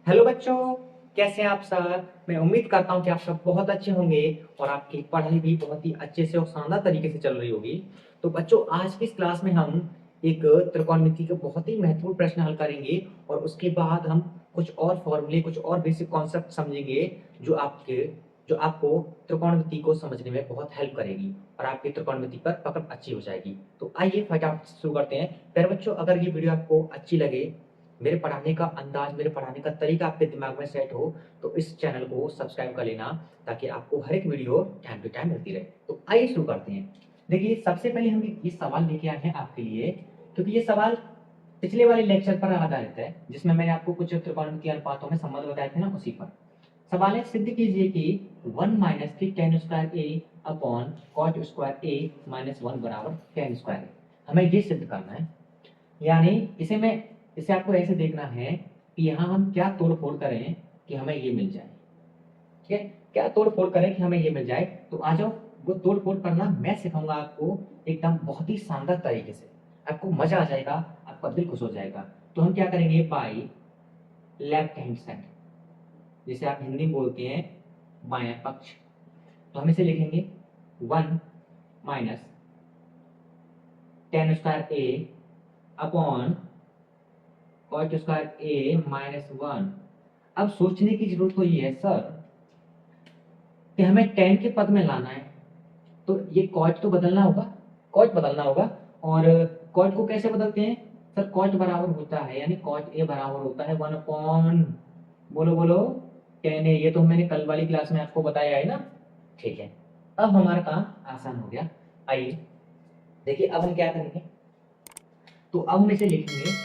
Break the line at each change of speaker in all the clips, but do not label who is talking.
Hello बच्चों, कैसे हैं आप सब। मैं उम्मीद करता हूं कि आप सब बहुत अच्छे होंगे और आपकी पढ़ाई भी बहुत ही अच्छे से और शानदार तरीके से चल रही होगी। तो बच्चों, आज की इस क्लास में हम एक त्रिकोणमिति के बहुत ही महत्वपूर्ण प्रश्न हल करेंगे और उसके बाद हम कुछ और फॉर्मूले, कुछ और बेसिक कॉन्सेप्ट समझेंगे जो आपको त्रिकोणमिति को समझने में बहुत हेल्प करेगी और आपकी त्रिकोणमिति पर पकड़ अच्छी हो जाएगी। तो आइए फटाफट से शुरू करते हैं। प्यारे बच्चों, अगर ये वीडियो आपको अच्छी लगे, मेरे पढ़ाने का अंदाज, मेरे पढ़ाने का तरीका आपके दिमाग में सेट हो, तो इस चैनल को सब्सक्राइब कर लेना ताकि आपको हर एक वीडियो टाइम टू टाइम मिलती रहे। तो आइए शुरू करते हैं। देखिए, सबसे पहले हम ये सवाल लेके आए हैं आपके लिए, क्योंकि ये सवाल पिछले वाले लेक्चर पर आधारित है जिसमें मैंने आपको कुछ त्रिकोणमितीय अनुपातों में संबंध बताए थे ना, उसी पर सवाल है। सिद्ध कीजिए कि 1 माइनस की tan स्क्वायर ए अपॉन cot स्क्वायर ए माइनस 1 बराबर tan स्क्वायर ए। हमें ये सिद्ध करना है, यानी इसे आपको ऐसे देखना है कि यहाँ हम क्या तोड़ फोड़ करें कि हमें ये मिल जाए। ठीक है, क्या तोड़ फोड़ करें कि हमें ये मिल जाए। तो आ जाओ, वो तोड़ फोड़ करना मैं सिखाऊंगा आपको एकदम बहुत ही शानदार तरीके से। आपको मजा आ जाएगा, आपका दिल खुश हो जाएगा। तो हम क्या करेंगे, बाई लेफ्ट हैंड साइड, जिसे आप हिंदी में बोलते हैं बायां पक्ष। तो हम इसे लिखेंगे 1 माइनस tan स्क्वायर ए अपॉन cot स्क्वायर ए माइनस 1। अब सोचने की जरूरत तो ये है सर कि हमें tan के पद में लाना है, तो ये cot तो बदलना होगा, cot बदलना होगा। और cot को कैसे बदलते हैं सर? cot बराबर होता है, यानी cot a बराबर होता है 1 अपॉन, बोलो बोलो, tan a। ये तो मैंने कल वाली क्लास में आपको बताया है ना। ठीक है, अब हमारा काम आसान हो गया। आइए देखिए, अब हम क्या करेंगे। तो अब हम इसे लिखेंगे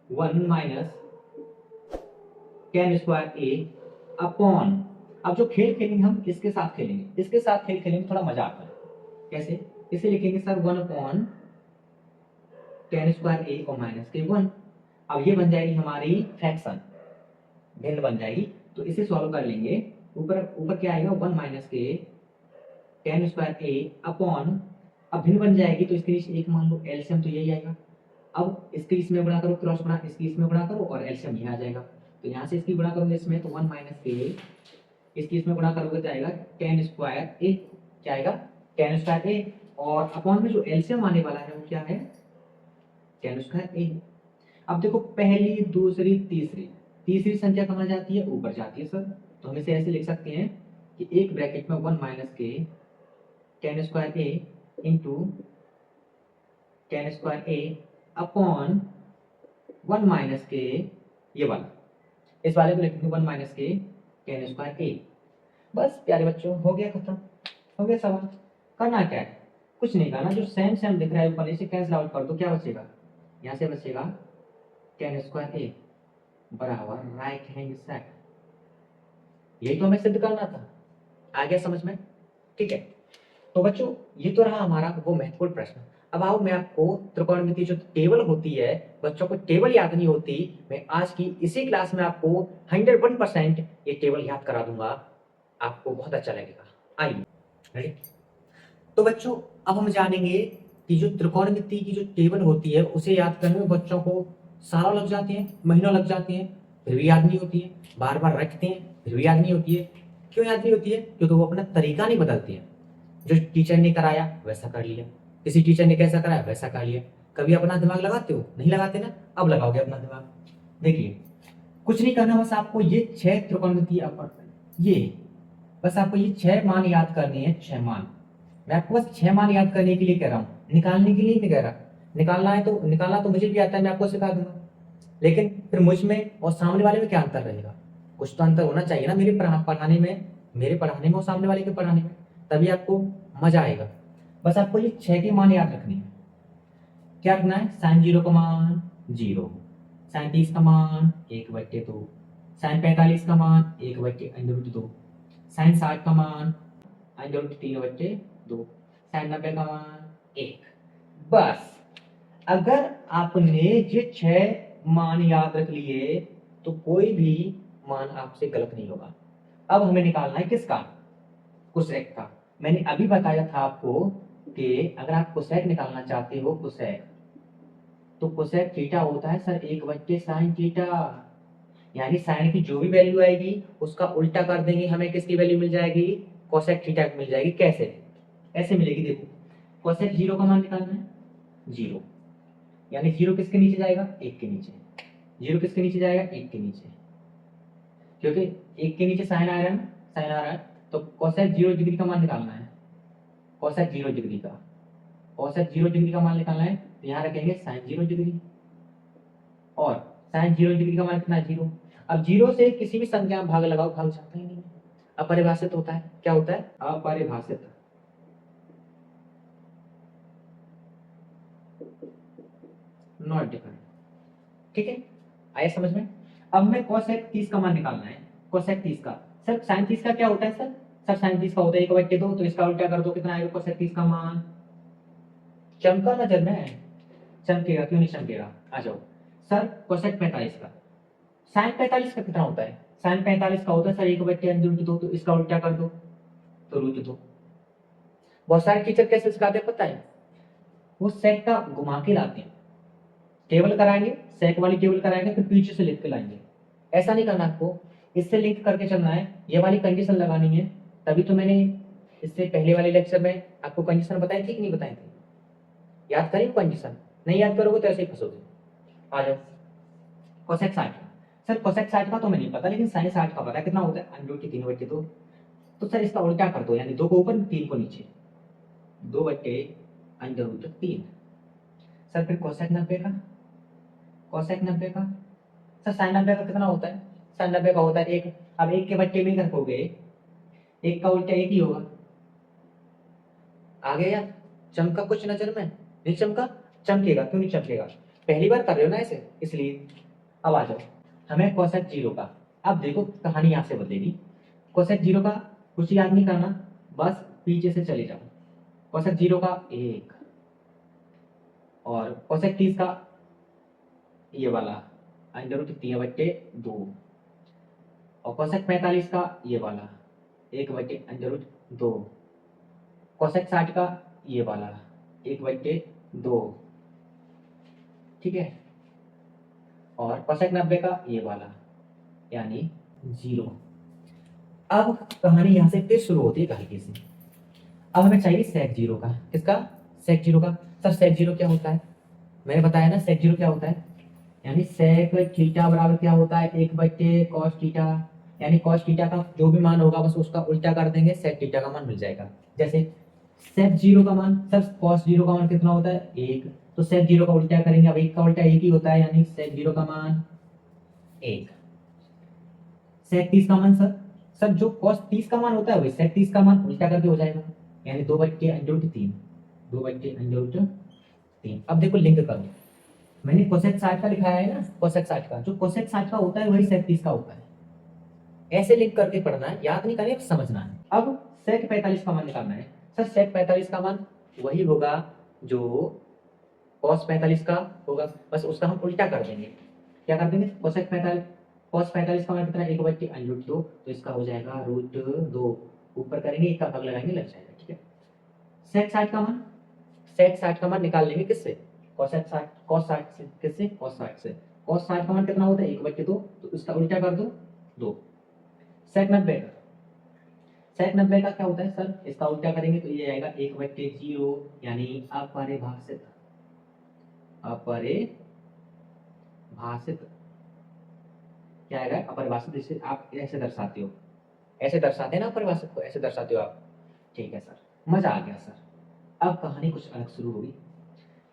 1 माइनस tan स्क्वायर ए अपॉन, अब जो खेल खेलेंगे हम इसके साथ खेलेंगे, इसके साथ खेल खेलेंगे, थोड़ा मजा आता है। कैसे? इसे लिखेंगे सर 1 अपॉन tan स्क्वायर ए और माइनस के 1। अब ये बन जाएगी हमारी फ्रैक्शन, भिन्न बन जाएगी। तो इसे सॉल्व कर लेंगे। ऊपर ऊपर क्या आएगा, 1 माइनस के tan स्क्वायर ए अपॉन, अब भिन्न बन जाएगी तो इसके नीचे एक मान लो, एलसीएम तो यही आएगा। अब इसके इसमें गुणा करो, क्रॉस गुणा, इसकी इसमें गुणा करो और एलसीएम यहाँ आ जाएगा। तो यहाँ से इसकी गुणा करोगे इसमें, तो 1 माइनस के इसकी इसमें गुणा करोगे तो आएगा tan स्क्वायर ए। क्या आएगा? tan स्क्वायर ए। और अपॉन में जो एलसीएम आने वाला है वो क्या है? tan स्क्वायर ए। अब देखो, पहली, दूसरी, तीसरी, तीसरी संख्या कहाँ जाती है? ऊपर जाती है सर। तो हम इसे ऐसे लिख सकते हैं कि एक ब्रैकेट में 1 माइनस के tan स्क्वायर ए इंटू tan स्क्वायर ए अपॉन 1 माइनस के, ये वाला, इस वाले को लिखेंगे 1 माइनस के tan स्क्वायर ए। बस प्यारे बच्चों, हो गया खत्म, हो गया सवाल। करना क्या है? कुछ नहीं करना, जो सेम सेम दिख रहा है ऊपर, इसे कैंसिल आउट कर दो। क्या बचेगा? यहाँ से बचेगा tan स्क्वायर ए बराबर राइट हैंड साइड। यही तो हमें सिद्ध करना था। आ गया समझ में? ठीक है, तो बच्चों ये तो रहा हमारा वो महत्वपूर्ण प्रश्न। अब आओ, मैं आपको त्रिकोणमिति जो टेबल होती है, बच्चों को टेबल याद नहीं होती, मैं आज की इसी क्लास में आपको 101% ये टेबल याद करा दूंगा। आपको बहुत अच्छा लगेगा। आइए, रेडी? तो बच्चों, अब हम जानेंगे कि जो त्रिकोणमिति की जो टेबल होती है उसे याद करने में बच्चों को सालों लग जाते हैं, महीनों लग जाते हैं, फिर भी याद नहीं होती है। बार बार रखते हैं फिर भी याद नहीं होती है। क्यों याद नहीं होती है? क्योंकि वो अपना तरीका नहीं बदलती है। जो टीचर ने कराया वैसा कर लिया, किसी टीचर ने कैसा कराया वैसा कर लिया। कभी अपना दिमाग लगाते हो? नहीं लगाते ना। अब लगाओगे अपना दिमाग। देखिए, कुछ नहीं करना, बस आपको ये 6 त्रिकोणमितीय ये बस आपको ये 6 मान याद करने हैं। 6 मान, मैं आपको बस 6 मान याद करने के लिए कह रहा हूँ, निकालने के लिए नहीं कह रहा। निकालना तो मुझे भी आता है, मैं आपको सिखा दूंगा। लेकिन फिर मुझ में और सामने वाले में क्या अंतर रहेगा? कुछ तो अंतर होना चाहिए ना, मेरे पढ़ाने में और सामने वाले के पढ़ाने में, तभी आपको मजा आएगा। बस आपको ये 6 के मान याद रखने हैं। क्या रखना है? साइन 0 का मान 0, साइन 30 का मान 1/2, साइन 45 का मान 1/√2, साइन 60 का मान √3/2, साइन 90 का मान 1। बस, अगर आपने ये 6 मान याद रख लिए तो कोई भी मान आपसे गलत नहीं होगा। अब हमें निकालना है किसका? कोसेक का। मैंने अभी बताया था आपको कि अगर आप कोसेक निकालना चाहते हो, कोसेक, तो कोसेक थीटा होता है सर 1/sin थीटा। यानी साइन की जो भी वैल्यू आएगी उसका उल्टा कर देंगे, हमें किसकी वैल्यू मिल जाएगी, कोसेक थीटा की मिल जाएगी। कैसे, ऐसे मिलेगी, देखो कोसेक जीरो का मान निकालना है, जीरो, यानी जीरो किसके नीचे जाएगा, एक के नीचे, जीरो किसके नीचे जाएगा, एक के नीचे, क्योंकि एक के नीचे साइन आ रहा है ना, साइन आ रहा है, तो कोसेक जीरो डिग्री का मान निकालना है, कोसेक जीरो डिग्री का, कोसेक जीरो डिग्री का मान निकालना है, तो यहाँ रखेंगे साइन जीरो डिग्री, और साइन जीरो डिग्री का मान कितना है, जीरो। अब जीरो से किसी भी संख्या में भाग लगाओ, भाग जाता ही नहीं है, अपरिभाषित होता है। क्या होता है, अपरिभाषित, नॉट डिफरेंट। ठीक है, आया समझ में। अब हमें कोसेक 30 का मान निकालना है, कोसेक 30 का। सर साइन 30 का क्या होता है सर, सर साइन 30 का होता है 1/2, तो इसका उल्टा कर दो, कितना आएगा कोसेक 30 का मान, चमका नजर में, चमकेगा, क्यों नहीं चमकेगा, आ जाओ। सर कोसेक 45 का, साइन 45 का कितना होता है, साइन 45 का होता है सर 1/√2, तो इसका उल्टा कर दो, तो √2। बहुत सारे टीचर कैसे सिखाते हैं पता है, वो सेक का घुमा के लाते हैं, टेबल कराएंगे, सेक वाली टेबल कराएंगे, फिर पीछे से लिख के लाएंगे। ऐसा नहीं करना आपको, इससे लिंक करके चलना है, ये वाली कंडीशन लगानी है। तभी तो मैंने इससे पहले वाले लेक्चर में आपको कंडीशन बताई थी कि नहीं बताई थी, याद करें कंडीशन, नहीं याद करोगे तो ऐसे ही फंसोगे। आ जाओ, कोसेक 60 का, सर कोसेक 60 का तो मैं नहीं पता, लेकिन साइन 60 का पता है, कितना होता है, √3/2। तो सर इसका उल्टा कर दो, यानी 2 को ऊपर 3 को नीचे, 2/√3। सर फिर कोसेक 90 का, कोसेक 90 का, सर साइन 90 का कितना होता है, साइन 90 का होता है 1। अब 1 के बच्चे में रखोगे, 1 का उल्टा 1 ही होगा। आ गया यार, चमका कुछ नजर में, नहीं चमका, चमकेगा, क्यों नहीं चमकेगा, पहली बार कर रहे हो ना ऐसे, इसलिए। अब आ जाओ, हमें कोसेक 0 का, अब देखो कहानी यहाँ से बदलेगी। कोसेक 0 का कुछ याद नहीं करना, बस पीछे से चले जाओ। कोसेक 0 का 1, और कोसेक 30 का ये वाला √3/2, और कोसेक 45 का ये वाला 1/√2, कोसेक 60 का ये वाला 1/2, ठीक है, और कोसेक 90 का ये वाला यानी 0। अब कहानी यहाँ से फिर शुरू होती है हल्की सी। अब हमें चाहिए सेक 0 का, किसका, सेक 0 का। सर सेक 0 क्या होता है, मैंने बताया ना सेक 0 क्या होता है, यानी सेक थीटा बराबर क्या होता है, 1/cos थीटा, यानी cos थीटा का जो भी मान होगा बस उसका उल्टा कर देंगे, सेक थीटा का मान मिल जाएगा। जैसे सेक 0 का मान, सर cos 0 का मान कितना होता है, 1, तो सेक 0 का उल्टा करेंगे, अब 1 का उल्टा 1 ही होता है, यानी सेक 0 का मान 1। सेक 30 का मान, सर जो cos 30 का मान होता है वही सेक 30 का मान उल्टा करके हो जाएगा, यानी 2/√3, 2/√3। अब देखो लिंक करो, मैंने कोसेक 60 का लिखाया है ना, कोसेक 60 का, जो कोसेक 60 का होता है वही सेक 30 का होता है। ऐसे लिंक करके पढ़ना है, याद नहीं करना, समझना है। अब सेक 45 का मान निकालना है, सर सेक 45 का मान वही होगा जो cos 45 का होगा, बस उसका हम उल्टा कर देंगे। क्या कर देंगे, कोसेक 45, cos 45 का मान कितना, 1/√2, तो इसका हो जाएगा √2, ऊपर करेंगे 1 का भाग लगाएंगे, लग जाएगा, ठीक है। सेक 60 का मान, सेक 60 का मान निकाल लेंगे किससे, कोसेक 60, cos 60 से, किससे, cos 60 से। cos 60 का मान कितना होता है, 1/2, तो इसका उल्टा कर दो, 2। सेक 90 का, सेक 90 का क्या होता है सर, इसका उल्टा करेंगे तो ये आएगा 1/0, यानी अपरिभाषित, अपरिभाषित क्या आएगा, अपरिभाषित, जिसे आप ऐसे दर्शाते हो, ऐसे दर्शाते हैं ना अपरिभाषित को, ऐसे दर्शाते हो आप, ठीक है सर, मजा आ गया सर। अब कहानी कुछ अलग शुरू होगी,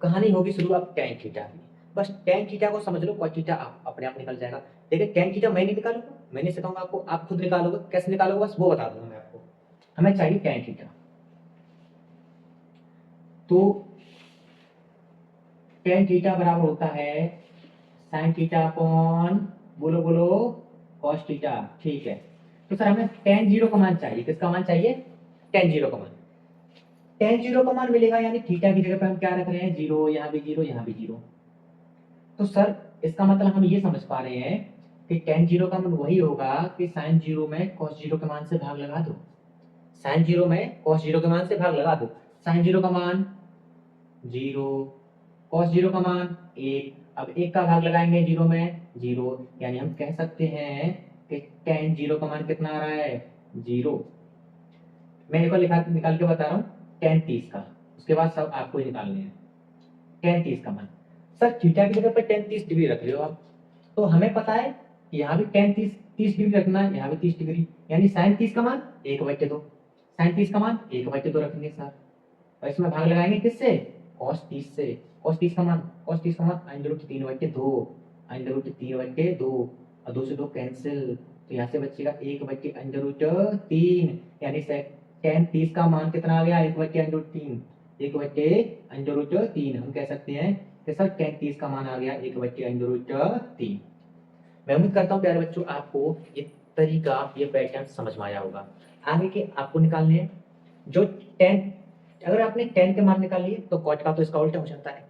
कहानी होगी शुरू अब tan थीटा की। बस tan थीटा को समझ लो, cos थीटा आप अपने आप निकल जाएगा। देखिए tan थीटा मैं नहीं निकालूंगा, मैंने सिखाऊंगा आपको, आप खुद निकालोगे, कैसे निकालोगे बस वो बता दूंगा मैं आपको। हमें चाहिए tan थीटा, तो tan थीटा बराबर होता है sin थीटा अपॉन, बोलो बोलो, cos थीटा, ठीक है। तो सर हमें tan 0 का मान चाहिए, किसका मान चाहिए, tan 0 का मान। tan 0 का मान मिलेगा, यानी थीटा की जगह पे हम क्या रख रहे हैं, 0, यहाँ भी 0, यहाँ भी 0। तो सर इसका मतलब हम ये समझ पा रहे हैं कि tan 0 का मान वही होगा कि sin 0 में cos 0 के मान से भाग लगा दो, sin 0 में cos 0 के मान से भाग लगा दो। sin 0 का मान 0, cos 0 का मान 1, अब 1 का भाग लगाएंगे 0 में, जीरो, यानी हम कह सकते हैं कि tan जीरो का मान कितना आ रहा है, जीरो। मैं एक बार निकाल के बता रहा हूँ, tan 30 का, उसके बाद सब आपको ही निकालने हैं। tan 30 का मान, सर थीटा की जगह पर tan 30 डिग्री रख लो आप, तो हमें पता है कि यहाँ भी tan 30 डिग्री रखना है, यहाँ भी 30 डिग्री, यानी sin 30 का मान 1/2, sin 30 का मान 1/2 रखेंगे सर, और इसमें भाग लगाएंगे किससे, cos 30 से। cos 30 का मान √3/2, √3/2, और 2 से 2 कैंसिल, तो यहाँ से बचेगा 1/√3, यानी tan 30 का मान कितना आ गया, 1/√3, 1/√3। हम कह सकते हैं कि सर tan 30 का मान आ गया 1/√3। मैं उम्मीद करता हूँ प्यारे बच्चों आपको ये तरीका, ये पैटर्न समझ में आया होगा। आगे के आपको निकालने हैं जो tan, अगर आपने tan के मान निकाल लिए तो cot का तो इसका उल्टा हो जाता है।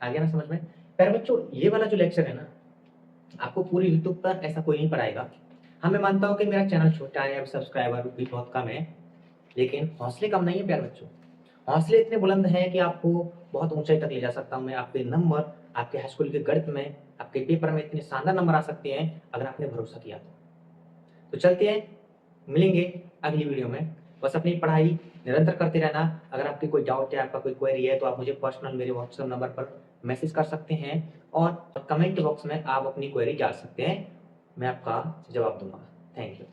आ गया ना समझ में प्यारे बच्चों? ये वाला जो लेक्चर है ना, आपको पूरी यूट्यूब पर ऐसा कोई नहीं पढ़ाएगा। हाँ, मैं मानता हूँ कि मेरा चैनल छोटा है, अब सब्सक्राइबर भी बहुत कम है, लेकिन हौसले कम नहीं है प्यारे बच्चों। हौसले इतने बुलंद हैं कि आपको बहुत ऊंचाई तक ले जा सकता हूँ मैं। आपके नंबर, आपके हाई स्कूल के गणित में, आपके पेपर में इतने शानदार नंबर आ सकते हैं अगर आपने भरोसा किया तो चलते हैं, मिलेंगे अगली वीडियो में। बस अपनी पढ़ाई निरंतर करते रहना। अगर आपकी कोई डाउट है, आपका कोई क्वेरी है, तो आप मुझे पर्सनल मेरे व्हाट्सएप नंबर पर मैसेज कर सकते हैं, और कमेंट बॉक्स में आप अपनी क्वेरी डाल सकते हैं, मैं आपका जवाब दूंगा। Thank you.